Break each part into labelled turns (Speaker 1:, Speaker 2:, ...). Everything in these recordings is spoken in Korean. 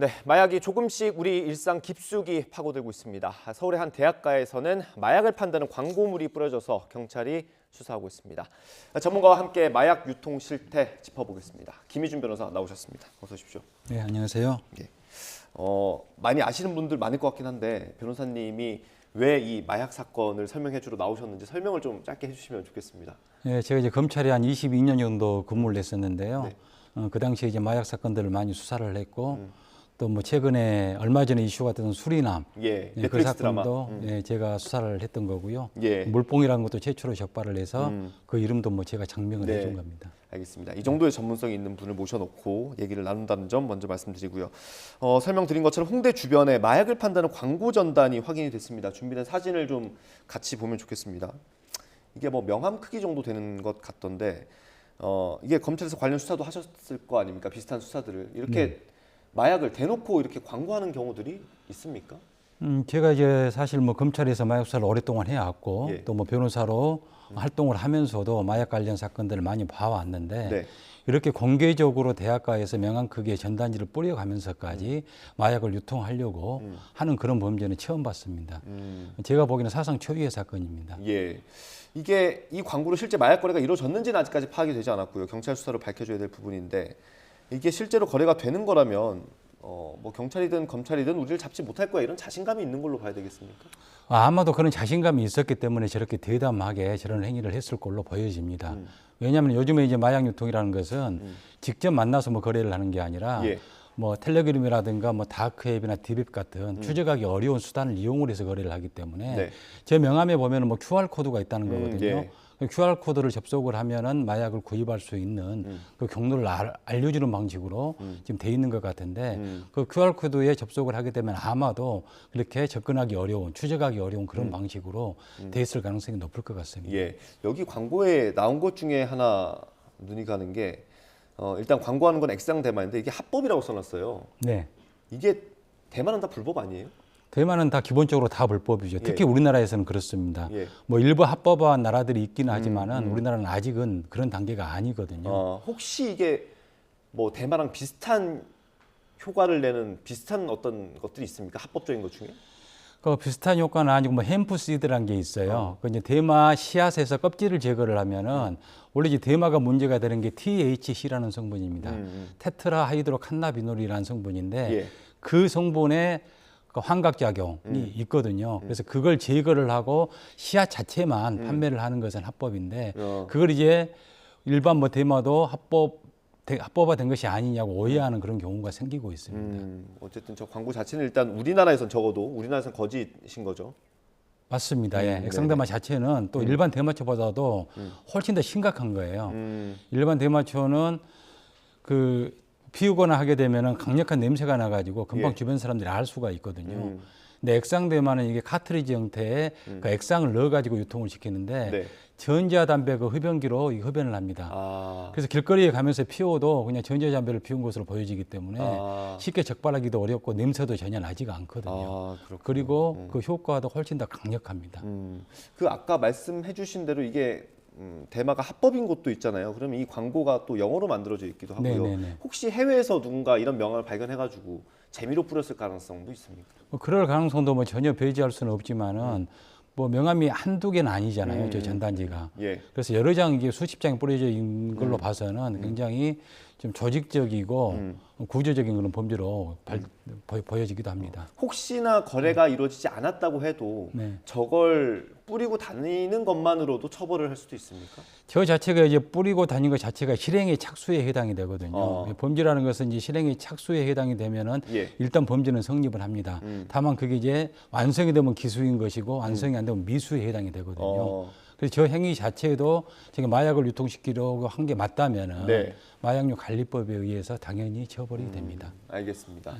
Speaker 1: 네, 마약이 조금씩 우리 일상 깊숙이 파고들고 있습니다. 서울의 한 대학가에서는 마약을 판다는 광고물이 뿌려져서 경찰이 수사하고 있습니다. 전문가와 함께 마약 유통 실태 짚어보겠습니다. 김희준 변호사 나오셨습니다. 어서 오십시오.
Speaker 2: 네, 안녕하세요.
Speaker 1: 예. 많이 아시는 분들 많을 것 같긴 한데 변호사님이 왜 이 마약 사건을 설명해 주러 나오셨는지 설명을 좀 짧게 해주시면 좋겠습니다.
Speaker 2: 네, 제가 이제 검찰에 한 22년 정도 근무를 했었는데요.
Speaker 1: 네.
Speaker 2: 그 당시에 이제 마약 사건들을 많이 수사를 했고 또 뭐 최근에 얼마 전에 이슈가 됐던 수리남
Speaker 1: 예,
Speaker 2: 그
Speaker 1: 넷플릭스
Speaker 2: 사건도
Speaker 1: 드라마.
Speaker 2: 예, 제가 수사를 했던 거고요.
Speaker 1: 예.
Speaker 2: 물뽕이라는 것도 최초로 적발을 해서 그 이름도 뭐 제가 장명을
Speaker 1: 네.
Speaker 2: 해준 겁니다.
Speaker 1: 알겠습니다. 이 정도의 전문성이 있는 분을 모셔놓고 얘기를 나눈다는 점 먼저 말씀드리고요. 설명드린 것처럼 홍대 주변에 마약을 판다는 광고 전단이 확인이 됐습니다. 준비된 사진을 좀 같이 보면 좋겠습니다. 이게 뭐 명함 크기 정도 되는 것 같던데 이게 검찰에서 관련 수사도 하셨을 거 아닙니까? 비슷한 수사들을 이렇게 마약을 대놓고 이렇게 광고하는 경우들이 있습니까?
Speaker 2: 제가 이제 사실 뭐 검찰에서 마약 수사를 오랫동안 해왔고
Speaker 1: 예.
Speaker 2: 또 뭐 변호사로 활동을 하면서도 마약 관련 사건들을 많이 봐왔는데
Speaker 1: 네.
Speaker 2: 이렇게 공개적으로 대학가에서 명함 크기의 전단지를 뿌려가면서까지 마약을 유통하려고 하는 그런 범죄는 처음 봤습니다. 제가 보기에는 사상 초유의 사건입니다.
Speaker 1: 예. 이게 이 광고로 실제 마약 거래가 이루어졌는지는 아직까지 파악이 되지 않았고요. 경찰 수사로 밝혀져야 될 부분인데 이게 실제로 거래가 되는 거라면 뭐 경찰이든 검찰이든 우리를 잡지 못할 거야 이런 자신감이 있는 걸로 봐야 되겠습니까?
Speaker 2: 아마도 그런 자신감이 있었기 때문에 저렇게 대담하게 저런 행위를 했을 걸로 보여집니다. 왜냐하면 요즘에 이제 마약 유통이라는 것은 직접 만나서 뭐 거래를 하는 게 아니라
Speaker 1: 예.
Speaker 2: 뭐 텔레그램이라든가 뭐 다크웹이나 딥웹 같은 추적하기 어려운 수단을 이용을 해서 거래를 하기 때문에
Speaker 1: 네.
Speaker 2: 제 명함에 보면은 뭐 QR 코드가 있다는 거거든요.
Speaker 1: 예.
Speaker 2: 그 QR 코드를 접속을 하면은 마약을 구입할 수 있는 그 경로를 알려주는 방식으로 지금 돼 있는 것 같은데 그 QR 코드에 접속을 하게 되면 아마도 그렇게 접근하기 어려운, 추적하기 어려운 그런 방식으로 돼 있을 가능성이 높을 것 같습니다.
Speaker 1: 예. 여기 광고에 나온 것 중에 하나 눈이 가는 게 일단 광고하는 건 액상 대마인데 이게 합법이라고 써놨어요.
Speaker 2: 네.
Speaker 1: 이게 대마는 다 불법 아니에요?
Speaker 2: 대만은 다 기본적으로 다 불법이죠. 특히
Speaker 1: 예.
Speaker 2: 우리나라에서는 그렇습니다.
Speaker 1: 예.
Speaker 2: 뭐 일부 합법화한 나라들이 있기는 하지만은 우리나라는 아직은 그런 단계가 아니거든요.
Speaker 1: 혹시 이게 뭐 대마랑 비슷한 효과를 내는 비슷한 어떤 것들이 있습니까? 합법적인 것 중에?
Speaker 2: 그 비슷한 효과는 아니고 뭐 햄프시드라는 게 있어요. 그 이제 대마 씨앗에서 껍질을 제거를 하면은 원래 이제 대마가 문제가 되는 게 THC라는 성분입니다. 테트라 하이드로 칸나비놀이라는 성분인데
Speaker 1: 예.
Speaker 2: 그 성분에 그 환각작용이 있거든요. 그래서 그걸 제거를 하고 씨앗 자체만 판매를 하는 것은 합법인데 그걸 이제 일반 뭐 대마도 합법화된 것이 아니냐고 오해하는 그런 경우가 생기고 있습니다.
Speaker 1: 어쨌든 저 광고 자체는 일단 우리나라에선 적어도 우리나라에선 거짓인 거죠.
Speaker 2: 맞습니다. 예. 액상대마 자체는 또 일반 대마초보다도 훨씬 더 심각한 거예요. 일반 대마초는 그 피우거나 하게 되면은 강력한 냄새가 나가지고 금방
Speaker 1: 예.
Speaker 2: 주변 사람들이 알 수가 있거든요. 근데 액상대마는 이게 카트리지 형태의 그 액상을 넣어가지고 유통을 시키는데
Speaker 1: 네.
Speaker 2: 전자담배 그 흡연기로 이 흡연을 합니다.
Speaker 1: 아,
Speaker 2: 그래서 길거리에 가면서 피워도 그냥 전자담배를 피운 것으로 보여지기 때문에 쉽게 적발하기도 어렵고 냄새도 전혀 나지가 않거든요.
Speaker 1: 그렇군요.
Speaker 2: 그리고 그 효과도 훨씬 더 강력합니다.
Speaker 1: 그 아까 말씀해주신 대로 이게 대마가 합법인 곳도 있잖아요. 그러면 이 광고가 또 영어로 만들어져 있기도 하고요.
Speaker 2: 네네네.
Speaker 1: 혹시 해외에서 누군가 이런 명함을 발견해가지고 재미로 뿌렸을 가능성도 있습니까?
Speaker 2: 뭐 그럴 가능성도 뭐 전혀 배제할 수는 없지만은 뭐 명함이 한두 개는 아니잖아요. 저 전단지가.
Speaker 1: 예.
Speaker 2: 그래서 여러 장 이게 수십 장이 뿌려져 있는 걸로 봐서는 굉장히 좀 조직적이고 구조적인 그런 범죄로 보여지기도 합니다.
Speaker 1: 혹시나 거래가 이루어지지 않았다고 해도
Speaker 2: 네.
Speaker 1: 저걸 뿌리고 다니는 것만으로도 처벌을 할 수도 있습니까?
Speaker 2: 저 자체가 이제 뿌리고 다니는 것 자체가 실행의 착수에 해당이 되거든요. 범죄라는 것은 이제 실행의 착수에 해당이 되면은
Speaker 1: 예.
Speaker 2: 일단 범죄는 성립을 합니다. 다만 그게 이제 완성이 되면 기수인 것이고 완성이 안 되면 미수에 해당이 되거든요. 그래서 저 행위 자체도 지금 마약을 유통시키려고 한 게 맞다면은
Speaker 1: 네.
Speaker 2: 마약류 관리법에 의해서 당연히 처벌이 됩니다.
Speaker 1: 알겠습니다.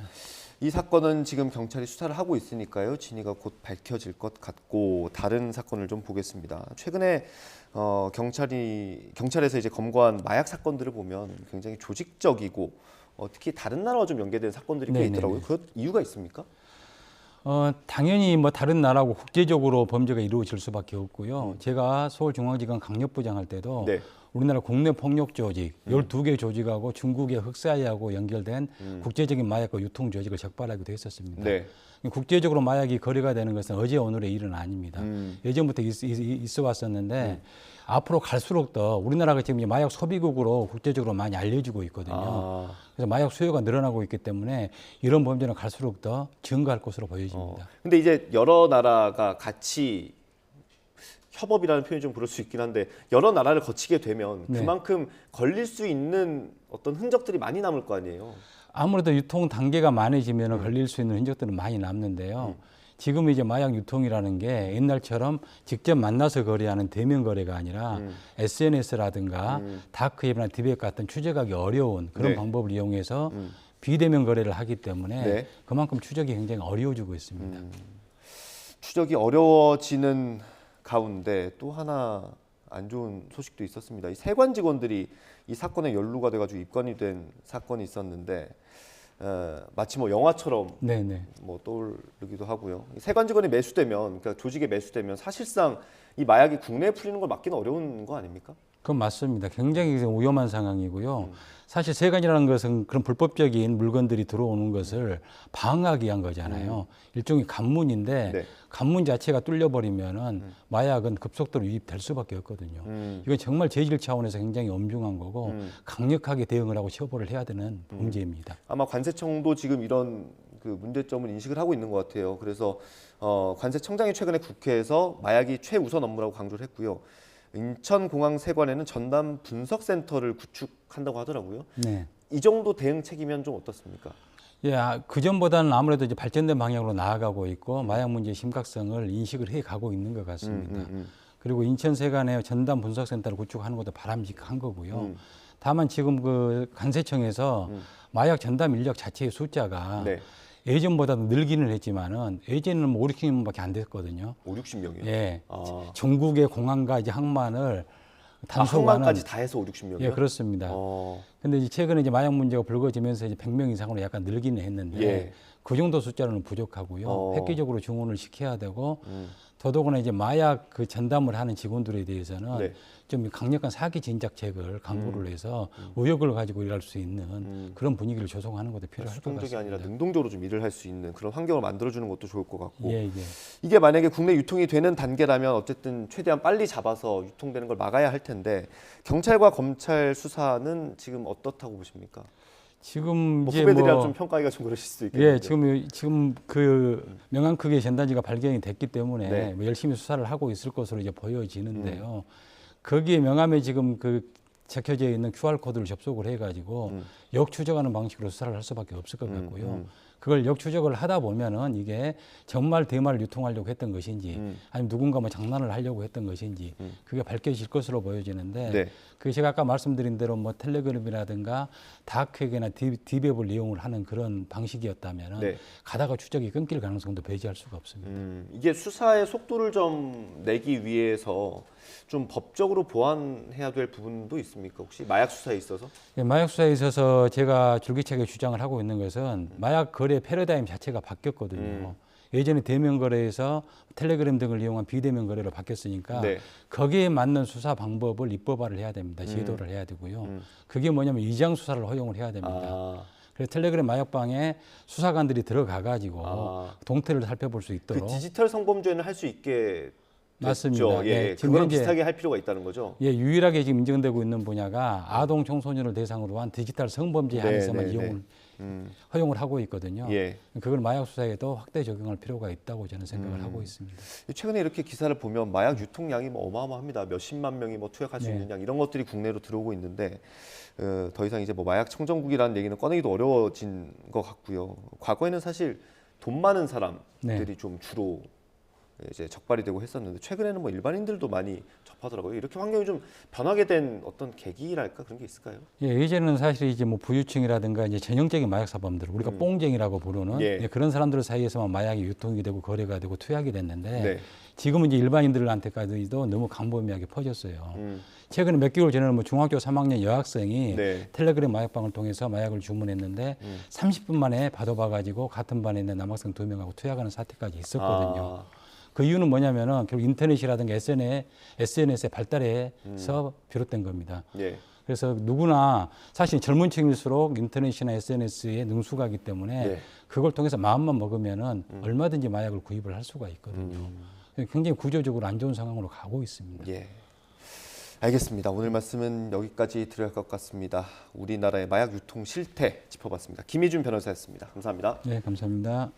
Speaker 1: 이 사건은 지금 경찰이 수사를 하고 있으니까요. 진위가 곧 밝혀질 것 같고 다른 사건을 좀 보겠습니다. 최근에 경찰에서 이제 검거한 마약 사건들을 보면 굉장히 조직적이고 특히 다른 나라와 좀 연계된 사건들이 꽤
Speaker 2: 네네네.
Speaker 1: 있더라고요. 그 이유가 있습니까?
Speaker 2: 당연히 뭐 다른 나라하고 국제적으로 범죄가 이루어질 수밖에 없고요. 제가 서울중앙지검 강력부장 할 때도
Speaker 1: 네.
Speaker 2: 우리나라 국내 폭력 조직 12개 조직하고 중국의 흑사이하고 연결된 국제적인 마약과 유통 조직을 적발하기도 했었습니다.
Speaker 1: 네.
Speaker 2: 국제적으로 마약이 거래가 되는 것은 어제 오늘의 일은 아닙니다. 예전부터 있어 왔었는데 앞으로 갈수록 더 우리나라가 지금 이제 마약 소비국으로 국제적으로 많이 알려지고 있거든요. 그래서 마약 수요가 늘어나고 있기 때문에 이런 범죄는 갈수록 더 증가할 것으로 보여집니다.
Speaker 1: 근데 이제 여러 나라가 같이 협업이라는 표현이 좀 그럴 수 있긴 한데 여러 나라를 거치게 되면
Speaker 2: 네.
Speaker 1: 그만큼 걸릴 수 있는 어떤 흔적들이 많이 남을 거 아니에요.
Speaker 2: 아무래도 유통 단계가 많아지면 걸릴 수 있는 흔적들은 많이 남는데요. 지금 이제 마약 유통이라는 게 옛날처럼 직접 만나서 거래하는 대면 거래가 아니라 SNS라든가 다크웹이나 디백 같은 추적하기 어려운 그런
Speaker 1: 네.
Speaker 2: 방법을 이용해서 비대면 거래를 하기 때문에
Speaker 1: 네.
Speaker 2: 그만큼 추적이 굉장히 어려워지고 있습니다.
Speaker 1: 추적이 어려워지는 가운데 또 하나 안 좋은 소식도 있었습니다. 이 세관 직원들이 이 사건에 연루가 돼가지고 입건이 된 사건이 있었는데 마치 뭐 영화처럼
Speaker 2: 네네.
Speaker 1: 뭐 떠오르기도 하고요. 이 세관 직원이 매수되면, 그러니까 조직에 매수되면 사실상 이 마약이 국내에 풀리는 걸 막기는 어려운 거 아닙니까?
Speaker 2: 그건 맞습니다. 굉장히 위험한 상황이고요. 사실 세관이라는 것은 그런 불법적인 물건들이 들어오는 것을 방어하기 위한 거잖아요. 일종의 관문인데
Speaker 1: 네.
Speaker 2: 관문 자체가 뚫려버리면은 마약은 급속도로 유입될 수밖에 없거든요. 이건 정말 재질 차원에서 굉장히 엄중한 거고 강력하게 대응을 하고 처벌을 해야 되는 문제입니다.
Speaker 1: 아마 관세청도 지금 이런 그 문제점을 인식을 하고 있는 것 같아요. 그래서 관세청장이 최근에 국회에서 마약이 최우선 업무라고 강조를 했고요. 인천공항세관에는 전담 분석센터를 구축한다고 하더라고요.
Speaker 2: 네.
Speaker 1: 이 정도 대응 책임이면 좀 어떻습니까?
Speaker 2: 예, 그 전보다는 아무래도 이제 발전된 방향으로 나아가고 있고 마약 문제의 심각성을 인식을 해 가고 있는 것 같습니다. 그리고 인천세관에 전담 분석센터를 구축하는 것도 바람직한 거고요. 다만 지금 그 관세청에서 마약 전담 인력 자체의 숫자가
Speaker 1: 네.
Speaker 2: 예전보다도 늘기는 했지만은 예전에는 뭐 5, 60명밖에 안 됐거든요.
Speaker 1: 5, 60명이요?
Speaker 2: 예. 전국의 공항과 이제 항만을 단속하는
Speaker 1: 항만까지 다 해서 5, 60명이요?
Speaker 2: 예, 그렇습니다. 근데 이제 최근에 이제 마약 문제가 불거지면서 이제 100명 이상으로 약간 늘기는 했는데
Speaker 1: 예.
Speaker 2: 그 정도 숫자로는 부족하고요. 획기적으로 증원을 시켜야 되고 더더구나 이제 마약 그 전담을 하는 직원들에 대해서는
Speaker 1: 네.
Speaker 2: 좀 강력한 사기 진작책을 강구를 해서 의욕을 가지고 일할 수 있는 그런 분위기를 조성하는 것도 필요할 것
Speaker 1: 수동적이
Speaker 2: 같습니다.
Speaker 1: 아니라 능동적으로 좀 일을 할 수 있는 그런 환경을 만들어주는 것도 좋을 것 같고
Speaker 2: 예, 예.
Speaker 1: 이게 만약에 국내 유통이 되는 단계라면 어쨌든 최대한 빨리 잡아서 유통되는 걸 막아야 할 텐데 경찰과 검찰 수사는 지금 어떻다고 보십니까?
Speaker 2: 지금
Speaker 1: 뭐
Speaker 2: 이제
Speaker 1: 후배들이랑
Speaker 2: 뭐
Speaker 1: 좀 평가하기가 좀 그러실 수도 있겠는데.
Speaker 2: 예, 지금 그 명함 크기의 전단지가 발견이 됐기 때문에
Speaker 1: 네.
Speaker 2: 뭐 열심히 수사를 하고 있을 것으로 이제 보여지는데요. 거기에 명함에 지금 그 적혀져 있는 QR 코드를 접속을 해가지고 역추적하는 방식으로 수사를 할 수밖에 없을 것 같고요. 그걸 역추적을 하다 보면은 이게 정말 대마를 유통하려고 했던 것인지 아니면 누군가 뭐 장난을 하려고 했던 것인지 그게 밝혀질 것으로 보여지는데
Speaker 1: 네.
Speaker 2: 그게 제가 아까 말씀드린 대로 뭐 텔레그램이라든가 다크웹이나 디웹을 이용을 하는 그런 방식이었다면은
Speaker 1: 네.
Speaker 2: 가다가 추적이 끊길 가능성도 배제할 수가 없습니다.
Speaker 1: 이게 수사의 속도를 좀 내기 위해서 좀 법적으로 보완해야 될 부분도 있습니까? 혹시 마약 수사에 있어서?
Speaker 2: 예, 마약 수사에 있어서 제가 줄기차게 주장을 하고 있는 것은 마약 거래 패러다임 자체가 바뀌었거든요. 예전에 대면 거래에서 텔레그램 등을 이용한 비대면 거래로 바뀌었으니까
Speaker 1: 네.
Speaker 2: 거기에 맞는 수사 방법을 입법화를 해야 됩니다. 제도를 해야 되고요. 그게 뭐냐면 위장 수사를 허용을 해야 됩니다. 그래서 텔레그램 마약방에 수사관들이 들어가 가지고 동태를 살펴볼 수
Speaker 1: 그
Speaker 2: 있도록
Speaker 1: 디지털 성범죄는 할 수 있게
Speaker 2: 맞습니다.
Speaker 1: 됐죠. 예,
Speaker 2: 예, 지금
Speaker 1: 그거랑
Speaker 2: 현재
Speaker 1: 비슷하게 할 필요가 있다는 거죠.
Speaker 2: 예, 유일하게 지금 인정되고 있는 분야가 아동 청소년을 대상으로 한 디지털 성범죄 안에서만 허용을 하고 있거든요.
Speaker 1: 예.
Speaker 2: 그걸 마약 수사에도 확대 적용할 필요가 있다고 저는 생각을 하고 있습니다.
Speaker 1: 최근에 이렇게 기사를 보면 마약 유통량이 뭐 어마어마합니다. 몇십만 명이 뭐 투약할 수
Speaker 2: 네.
Speaker 1: 있는 양 이런 것들이 국내로 들어오고 있는데 더 이상 이제 뭐 마약 청정국이라는 얘기는 꺼내기도 어려워진 것 같고요. 과거에는 사실 돈 많은 사람들이
Speaker 2: 네.
Speaker 1: 좀 주로 이제 적발이 되고 했었는데 최근에는 뭐 일반인들도 많이 접하더라고요. 이렇게 환경이 좀 변하게 된 어떤 계기랄까 그런 게 있을까요?
Speaker 2: 예, 예전에는 사실 이제 뭐 부유층이라든가 이제 전형적인 마약 사범들 우리가 뽕쟁이라고 부르는
Speaker 1: 예.
Speaker 2: 예, 그런 사람들 사이에서만 마약이 유통이 되고 거래가 되고 투약이 됐는데
Speaker 1: 네.
Speaker 2: 지금은 이제 일반인들한테까지도 너무 광범위하게 퍼졌어요. 최근에 몇 개월 전에는 뭐 중학교 3학년 여학생이
Speaker 1: 네.
Speaker 2: 텔레그램 마약방을 통해서 마약을 주문했는데 30분 만에 받아봐가지고 같은 반에 있는 남학생 2명하고 투약하는 사태까지 있었거든요. 그 이유는 뭐냐면은 결국 인터넷이라든가 SNS의 발달에서 비롯된 겁니다.
Speaker 1: 예.
Speaker 2: 그래서 누구나 사실 젊은 층일수록 인터넷이나 SNS에 능숙하기 때문에
Speaker 1: 네.
Speaker 2: 그걸 통해서 마음만 먹으면은 얼마든지 마약을 구입을 할 수가 있거든요. 굉장히 구조적으로 안 좋은 상황으로 가고 있습니다.
Speaker 1: 예. 알겠습니다. 오늘 말씀은 여기까지 드려야 할 것 같습니다. 우리나라의 마약 유통 실태 짚어봤습니다. 김희준 변호사였습니다. 감사합니다.
Speaker 2: 네, 감사합니다.